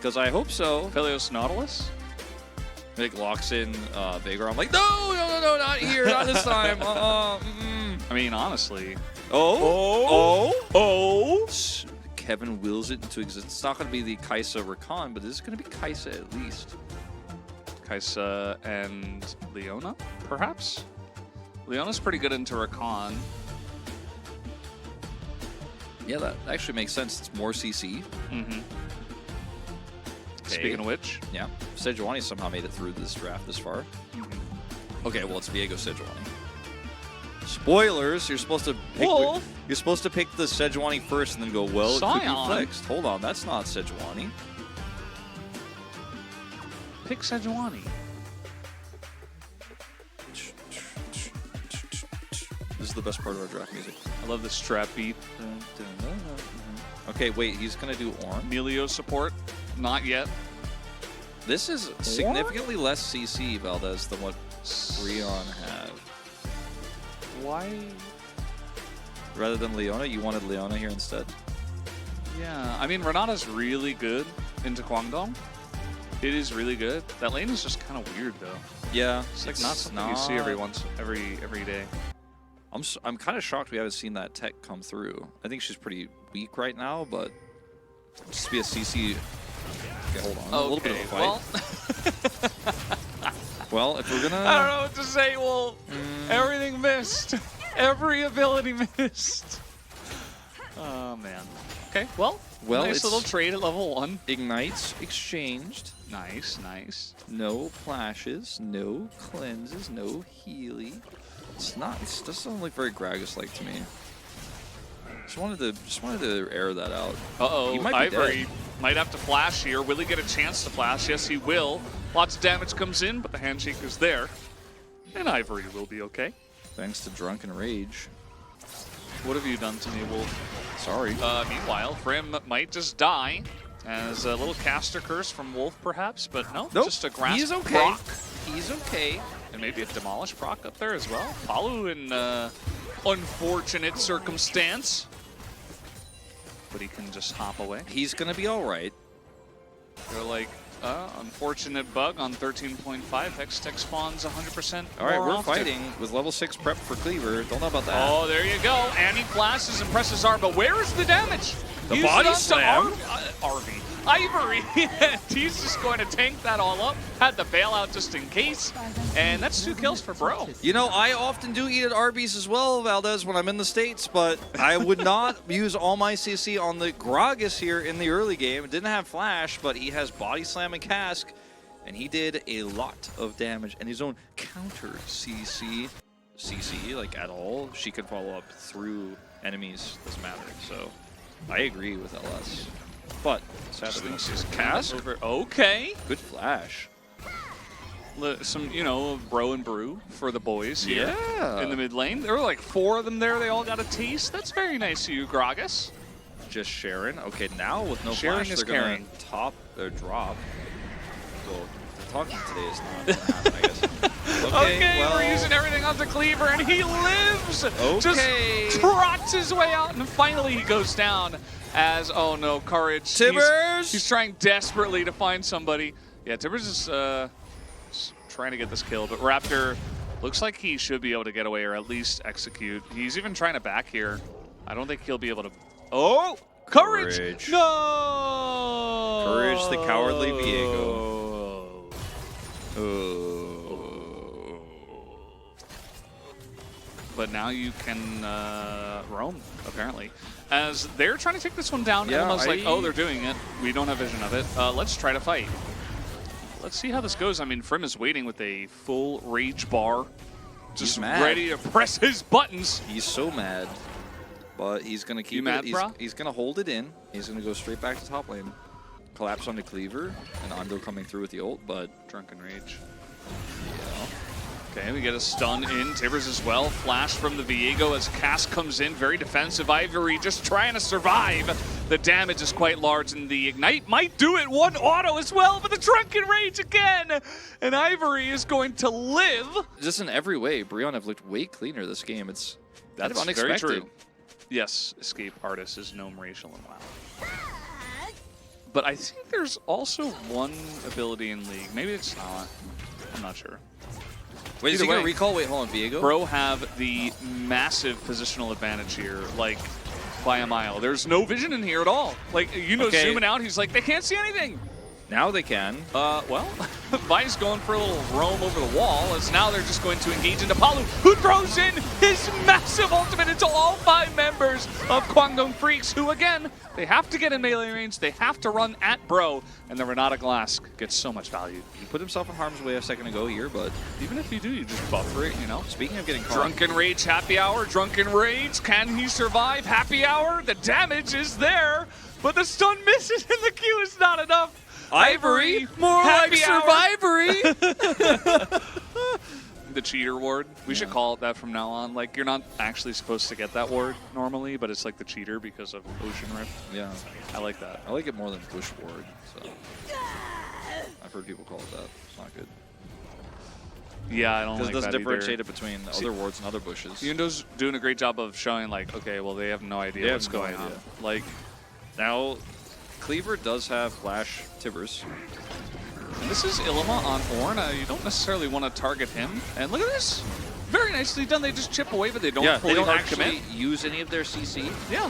Because I hope so. Philios Nautilus? Like locks in Veigar. I'm like, no, not here, not this time. I mean, honestly. Oh. Kevin wills it into existence. It's not going to be the Kai'Sa Rakan, but this is going to be Kai'Sa at least. Kai'Sa and Leona, perhaps? Leona's pretty good into Rakan. Yeah, that actually makes sense. It's more CC. Mm-hmm. Okay. Speaking of which. Yeah, Sejuani somehow made it through this draft this far. Mm-hmm. Okay, well, it's Viego Sejuani. Spoilers, you're supposed to pick you're supposed to pick the Sejuani first and then go, well, it could be flexed. Hold on, that's not Sejuani. Pick Sejuani. This is the best part of our draft music. I love this trap beat. Okay, wait, he's gonna do Ornn. Emilio support, not yet. This is significantly less CC, Valdez, than what Rion have. Why? Rather than Leona, you wanted Leona here instead? Yeah, I mean, Renata's really good into Guangdong. It is really good. That lane is just kind of weird, though. Yeah, it's like not something you see every day. I'm kind of shocked we haven't seen that tech come through. I think she's pretty weak right now, but just be a CC. Okay, hold on. A little bit of a fight. Well, if we're gonna... I don't know what to say. Well, everything missed. Every ability missed. Oh, man. Okay, well nice little trade at level 1. Ignites exchanged. Nice, nice. No flashes, no cleanses, no Healy. It doesn't sound like very Gragas-like to me. Just wanted to air that out. Uh-oh, Ivory might have to flash here. Will he get a chance to flash? Yes, he will. Lots of damage comes in, but the handshake is there. And Ivory will be okay. Thanks to Drunken Rage. What have you done to me, Wolf? Sorry. Meanwhile, Frim might just die as a little caster curse from Wolf, perhaps, but no, just a grasp He's okay. proc. He's okay. And maybe a demolish proc up there as well. Palu in unfortunate circumstance. But he can just hop away. He's going to be all right. They're like, unfortunate bug on 13.5. Hextech spawns 100%. All right, we're often. fighting with level 6 prep for Cleaver. Don't know about that. Oh, there you go. And he flashes and presses R, but where is the damage? The body slam. RV. Ivory. He's just going to tank that all up. Had the bailout just in case. And that's 2 kills for Bro. You know, I often do eat at Arby's as well, Valdez, when I'm in the States, but I would not use all my CC on the Gragas here in the early game. It didn't have Flash, but he has Body Slam and Cask, and he did a lot of damage. And his own counter CC, like at all, she could follow up through enemies. Doesn't matter. So I agree with LS. But sadly, Cask. Okay. Good flash. Some, bro and brew for the boys here in the mid lane. There were like 4 of them there. They all got a taste. That's very nice of you, Gragas. Just Sharon. Okay, now with no Sharon flash, is they're going to top or drop. Well, the talking today is not going to happen, I guess. Okay, well, we're using everything on the Cleaver, and he lives! Okay. Just trots his way out, and finally he goes down as, oh no, Courage. Tibbers! He's trying desperately to find somebody. Yeah, Tibbers is trying to get this kill, but Raptor looks like he should be able to get away or at least execute. He's even trying to back here. I don't think he'll be able to... Oh! Courage! No! Courage, the cowardly Viego. But now you can roam, apparently. As they're trying to take this one down, and I was like, oh, they're doing it. We don't have vision of it. Let's try to fight. Let's see how this goes. I mean, Frim is waiting with a full rage bar. Just ready to press his buttons. He's so mad. But he's going to keep He's going to hold it in. He's going to go straight back to top lane. Collapse onto Cleaver. And Ando coming through with the ult, but... Drunken Rage. Yeah. Okay, we get a stun in. Tibbers as well. Flash from the Viego as Cass comes in. Very defensive. Ivory just trying to survive. The damage is quite large, and the Ignite might do it. 1 auto as well, but the Drunken Rage again. And Ivory is going to live. Just in every way, Brion have looked way cleaner this game. It's unexpected. Very true. Yes, Escape Artist is Gnome Racial and WoW. but I think there's also one ability in League. Maybe it's not. I'm not sure. Wait, is he going to recall? Wait, hold on, Viego? Bro have the massive positional advantage here, like, by a mile. There's no vision in here at all. Like, you know, zooming out, he's like, they can't see anything. Now they can. Well, Vi's going for a little roam over the wall, as now they're just going to engage into Palu, who throws in his massive ultimate into all 5 members of Kwangdong Freaks, who, again, they have to get in melee range, they have to run at Bro, and the Renata Glass gets so much value. He put himself in harm's way a second ago here, but even if you do, you just buffer it, you know? Speaking of getting caught. Drunken Rage, Happy Hour, Drunken Rage, can he survive? Happy Hour, the damage is there, but the stun misses and the Q is not enough. Ivory, more like Survivory. The cheater ward. We should call it that from now on. Like, you're not actually supposed to get that ward normally, but it's like the cheater because of Ocean Rift. Yeah. I like that. I like it more than Bush ward. So I've heard people call it that. It's not good. Yeah, I don't like that because it doesn't differentiate either. it between other wards and other bushes. Yundo's doing a great job of showing, like, okay, well, they have no idea what's going on. Like, now, Cleaver does have Flash Tibbers. And this is Illima on Ornn. You don't necessarily want to target him. And look at this. Very nicely done. They just chip away, but they don't fully they don't hard actually commit. use any of their CC. Yeah.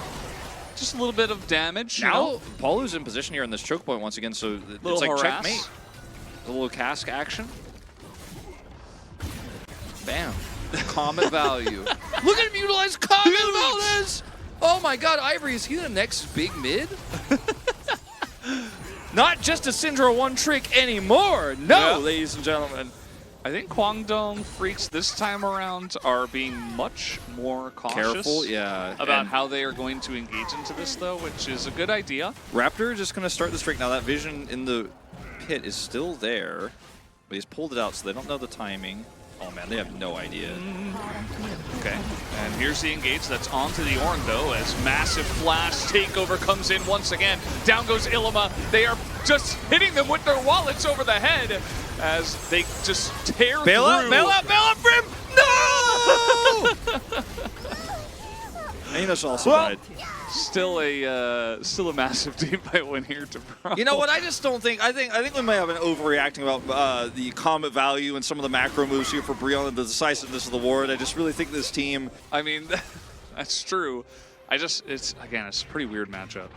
Just a little bit of damage. Now, Paulu's in position here in this choke point once again, so it's like checkmate. A little cask action. Bam. Comet value. Look at him utilize Comet Valdez! Oh my god, Ivory, is he the next big mid? Not just a Syndra one trick anymore. No, ladies and gentlemen. I think Kwangdong Freaks this time around are being much more cautious about how they are going to engage into this, though, which is a good idea. Raptor just going to start the streak. Now, that vision in the pit is still there, but he's pulled it out, so they don't know the timing. Oh, man, they have no idea. Okay, and here's the engage that's onto the Ornn, though, as massive flash takeover comes in once again. Down goes Illima. They are just hitting them with their wallets over the head as they just tear through. Bail out for him! No! And that's also died. Still a massive team fight win here to Bro. You know what? I just don't think. I think we might have been overreacting about the Comet value and some of the macro moves here for Brion and the decisiveness of the ward. I just really think this team. I mean, that's true. It's a pretty weird matchup.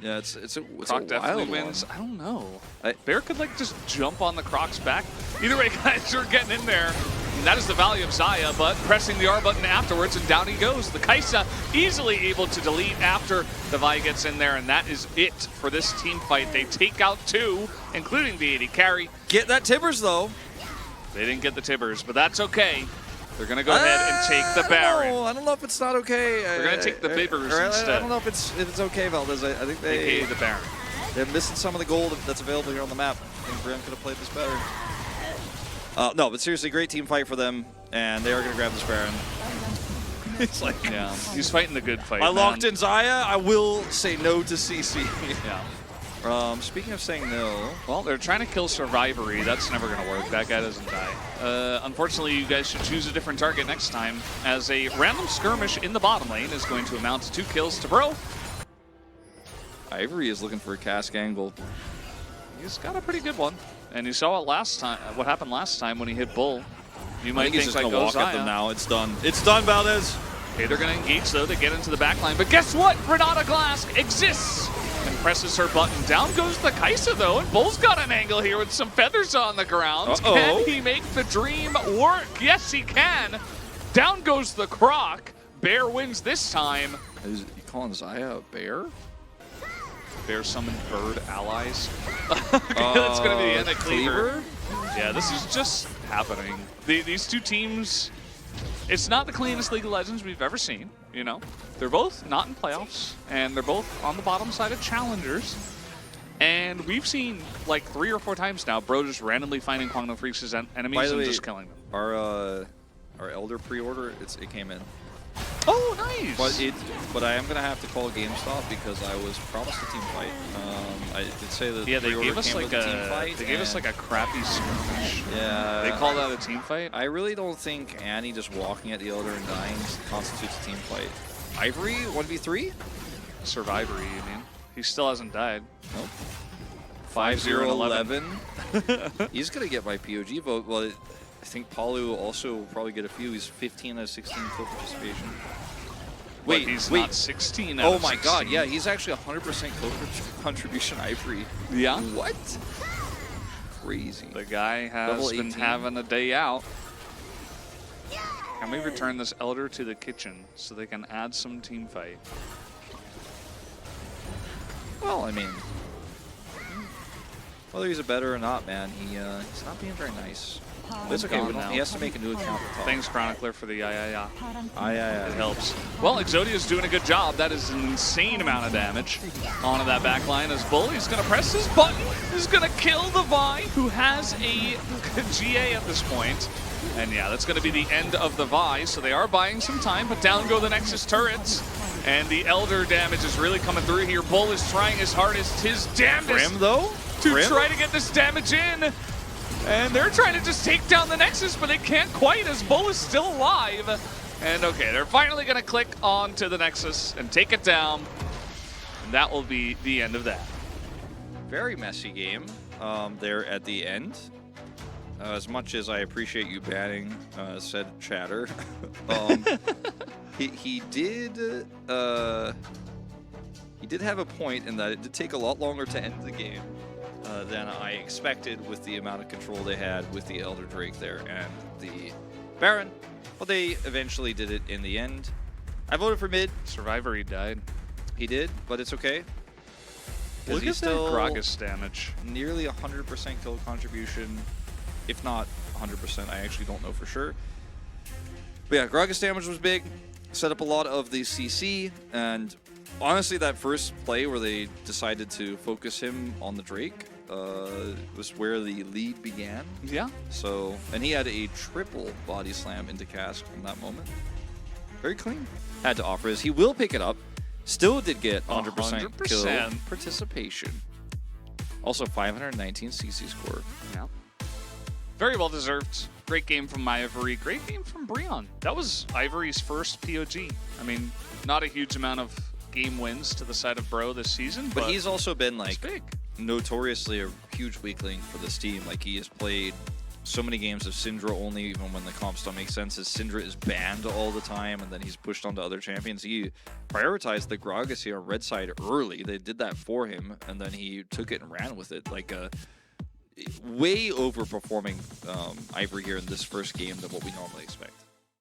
Yeah, it's Croc a definitely wild wins. one. I don't know. Bear could like just jump on the Croc's back. Either way, guys, you're getting in there. And that is the value of Xayah, but pressing the R button afterwards, and down he goes. The Kaisa easily able to delete after the Vi gets in there, and that is it for this team fight. They take out 2, including the 80 carry. Get that Tibbers, though. They didn't get the Tibbers, but that's okay. They're going to go ahead and take the Baron. I don't know if it's not okay. They're going to take the Bibbers instead. I don't know if it's okay, Valdez. I think they the Baron. They're missing some of the gold that's available here on the map. I think Brion could have played this better. No, but seriously, great team fight for them, and they are going to grab this Baron. It's like, yeah, he's fighting the good fight. I locked in Xayah. I will say no to CC. Yeah. Speaking of saying no, well, they're trying to kill Survivory. That's never going to work. That guy doesn't die. Unfortunately, you guys should choose a different target next time, as a random skirmish in the bottom lane is going to amount to 2 kills to Bro. Ivory is looking for a cask angle. He's got a pretty good one, and you saw it last time. What happened last time when he hit Bull? You might think he's just like, gonna walk at them now. It's done. It's done, Valdez. Okay, they're going to engage though. They get into the back line, but guess what? Renata Glass exists and presses her button. Down goes the Kaisa though, and Bull's got an angle here with some feathers on the ground. Can he make the dream work? Yes, he can. Down goes the Croc. Bear wins this time. Is you calling Xayah a bear? Bear summoned bird allies. That's going to be the end of Cleaver. Yeah, this is just happening. These two teams, it's not the cleanest League of Legends we've ever seen, you know. They're both not in playoffs, and they're both on the bottom side of challengers. And we've seen like 3 or 4 times now, Bro just randomly finding Kwangdong Freaks' enemies and just killing them. Our Elder pre-order, it came in. Oh, nice! But I am going to have to call GameStop because I was promised a team fight. I did say that they gave us like a team fight. They gave us like a crappy skirmish. Yeah. They called that a team fight? I really don't think Annie just walking at the Elder and dying constitutes a team fight. Ivory, 1v3? Survivory, you mean? He still hasn't died. Nope. 5-0-11. He's going to get my POG vote. Well, I think Palu will also probably get a few. He's 15 out of 16 kill participation. Wait, he's not 16 out of 16. Oh my god, yeah, he's actually 100% kill contribution Ivory. Yeah. What? Crazy. The guy has been having a day out. Can we return this Elder to the kitchen so they can add some team fight? Well, I mean, whether he's a better or not, man, he's not being very nice. It's okay. He has to make a new account. Thanks, Chronicler, for the yeah. It helps. Well, Exodia's doing a good job. That is an insane amount of damage onto that back line as Bull. He's going to press his button. He's going to kill the Vi, who has a GA at this point. And yeah, that's going to be the end of the Vi. So they are buying some time, but down go the Nexus turrets. And the Elder damage is really coming through here. Bull is trying his hardest, his damnedest, to try to get this damage in. And they're trying to just take down the Nexus, but they can't quite as Bull is still alive. And okay, they're finally going to click onto the Nexus and take it down. And that will be the end of that. Very messy game there at the end. As much as I appreciate you banning said chatter, he did have a point in that it did take a lot longer to end the game than I expected with the amount of control they had with the Elder Drake there and the Baron. Well, they eventually did it in the end. I voted for mid. Survivor, he died. He did, but it's okay. Look at that Gragas damage. Nearly 100% kill contribution. If not 100%, I actually don't know for sure. But yeah, Gragas damage was big. Set up a lot of the CC, and honestly, that first play where they decided to focus him on the Drake was where the lead began. Yeah. So, and he had a triple body slam into Cask from that moment. Very clean. Had to offer his. He will pick it up. Still did get 100% kill participation. Also 519 CC score. Yeah. Very well deserved. Great game from Ivory. Great game from Breon. That was Ivory's first POG. I mean, not a huge amount of game wins to the side of Bro this season, but he's also been like notoriously a huge weakling for this team. Like, he has played so many games of Syndra only, even when the comps don't make sense, as Syndra is banned all the time, and then he's pushed onto other champions. He prioritized the Gragas here on red side early. They did that for him, and then he took it and ran with it. Like, way overperforming Ivory here in this first game than what we normally expect.